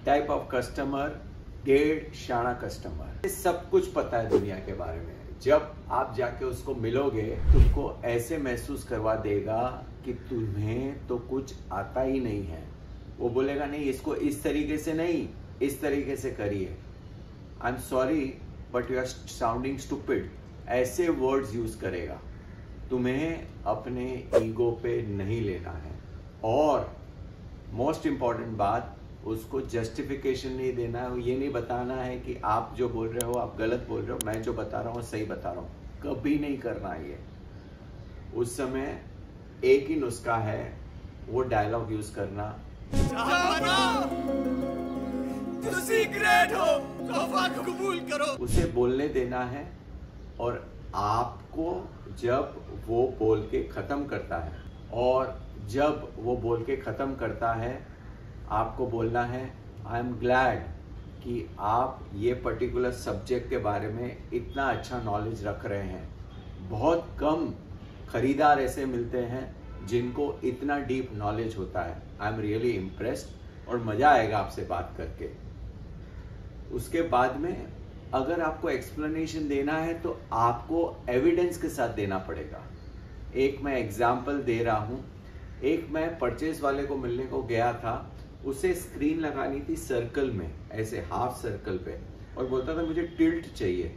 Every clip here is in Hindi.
टाइप ऑफ कस्टमर, डेढ़ शाना कस्टमर। सब कुछ पता है दुनिया के बारे में। जब आप जाके उसको मिलोगे तुमको ऐसे महसूस करवा देगा कि तुम्हें तो कुछ आता ही नहीं है। वो बोलेगा नहीं, इसको इस तरीके से नहीं, इस तरीके से करिए। I am sorry but you are sounding stupid, ऐसे वर्ड्स यूज करेगा। तुम्हें अपने ईगो पे नहीं लेना है। और मोस्ट इंपॉर्टेंट बात, उसको जस्टिफिकेशन नहीं देना है। ये नहीं बताना है कि आप जो बोल रहे हो आप गलत बोल रहे हो, मैं जो बता रहा हूँ सही बता रहा हूँ। कभी नहीं करना ये। उस समय एक ही नुस्खा है, वो डायलॉग यूज करना, ग्रेट हो, तोहफा कबूल करो। उसे बोलने देना है और आपको जब वो बोल के खत्म करता है, और जब वो बोल के खत्म करता है आपको बोलना है आई एम ग्लैड कि आप ये पर्टिकुलर सब्जेक्ट के बारे में इतना अच्छा नॉलेज रख रहे हैं। बहुत कम खरीदार ऐसे मिलते हैं जिनको इतना डीप नॉलेज होता है। आई एम रियली इम्प्रेस्ड और मजा आएगा आपसे बात करके। उसके बाद में अगर आपको एक्सप्लेनेशन देना है तो आपको एविडेंस के साथ देना पड़ेगा। एक मैं एग्जाम्पल दे रहा हूं। एक मैं परचेज वाले को मिलने को गया था, उसे स्क्रीन लगानी थी सर्कल में, ऐसे हाफ सर्कल पे, और बोलता था मुझे टिल्ट चाहिए।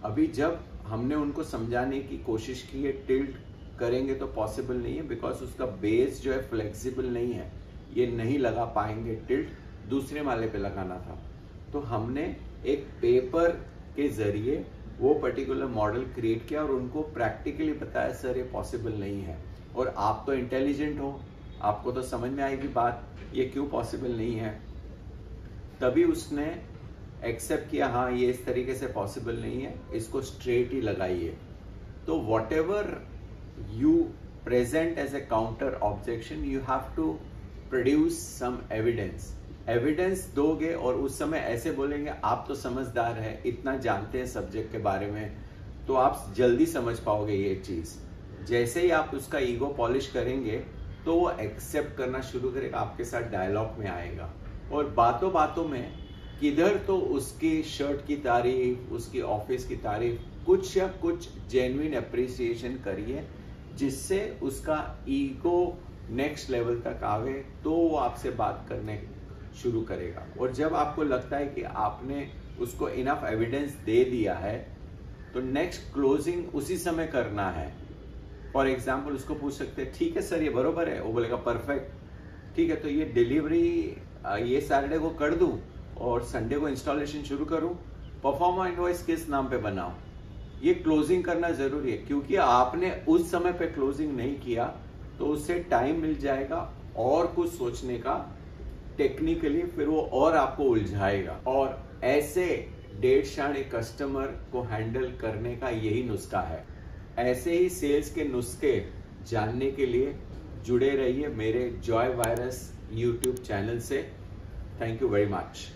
अभी जब हमने उनको समझाने की कोशिश की है टिल्ट करेंगे तो पॉसिबल नहीं है, बिकॉज उसका बेस जो है फ्लेक्सिबल नहीं है, ये नहीं लगा पाएंगे टिल्ट, दूसरे माले पे लगाना था। तो हमने एक पेपर के जरिए वो पर्टिकुलर मॉडल क्रिएट किया और उनको प्रैक्टिकली बताया सर ये पॉसिबल नहीं है। और आप तो इंटेलिजेंट हो, आपको तो समझ में आएगी बात ये क्यों पॉसिबल नहीं है। तभी उसने एक्सेप्ट किया, हाँ ये इस तरीके से पॉसिबल नहीं है, इसको स्ट्रेट ही लगाइए। तो whatever you present as a counter objection, you have to produce some evidence. Evidence दोगे और उस समय ऐसे बोलेंगे आप तो समझदार है, इतना जानते हैं सब्जेक्ट के बारे में, तो आप जल्दी समझ पाओगे ये चीज। जैसे ही आप उसका ईगो पॉलिश करेंगे तो वो एक्सेप्ट करना शुरू करेगा, आपके साथ डायलॉग में आएगा। और बातों बातों में किधर तो उसकी शर्ट की तारीफ, उसकी ऑफिस की तारीफ, कुछ या कुछ जेन्युइन अप्रिसिएशन करिए जिससे उसका ईगो नेक्स्ट लेवल तक आवे, तो वो आपसे बात करने शुरू करेगा। और जब आपको लगता है कि आपने उसको इनफ एविडेंस दे दिया है तो नेक्स्ट क्लोजिंग उसी समय करना है। फॉर एग्जाम्पल उसको पूछ सकते हैं ठीक है सर ये बरोबर है, वो बोलेगा परफेक्ट, ठीक है तो ये डिलीवरी ये सैटरडे को कर दूं और संडे को इंस्टॉलेशन शुरू करूं, परफॉर्मा इनवॉइस किस नाम पे बनाऊं। ये क्लोजिंग करना जरूरी है, क्योंकि आपने उस समय पे क्लोजिंग नहीं किया तो उससे टाइम मिल जाएगा और कुछ सोचने का टेक्निकली, फिर वो और आपको उलझाएगा। और ऐसे डेढ़ शाने कस्टमर को हैंडल करने का यही नुस्खा है। ऐसे ही सेल्स के नुस्खे जानने के लिए जुड़े रहिए मेरे जॉय वायरस यूट्यूब चैनल से। Thank you very much.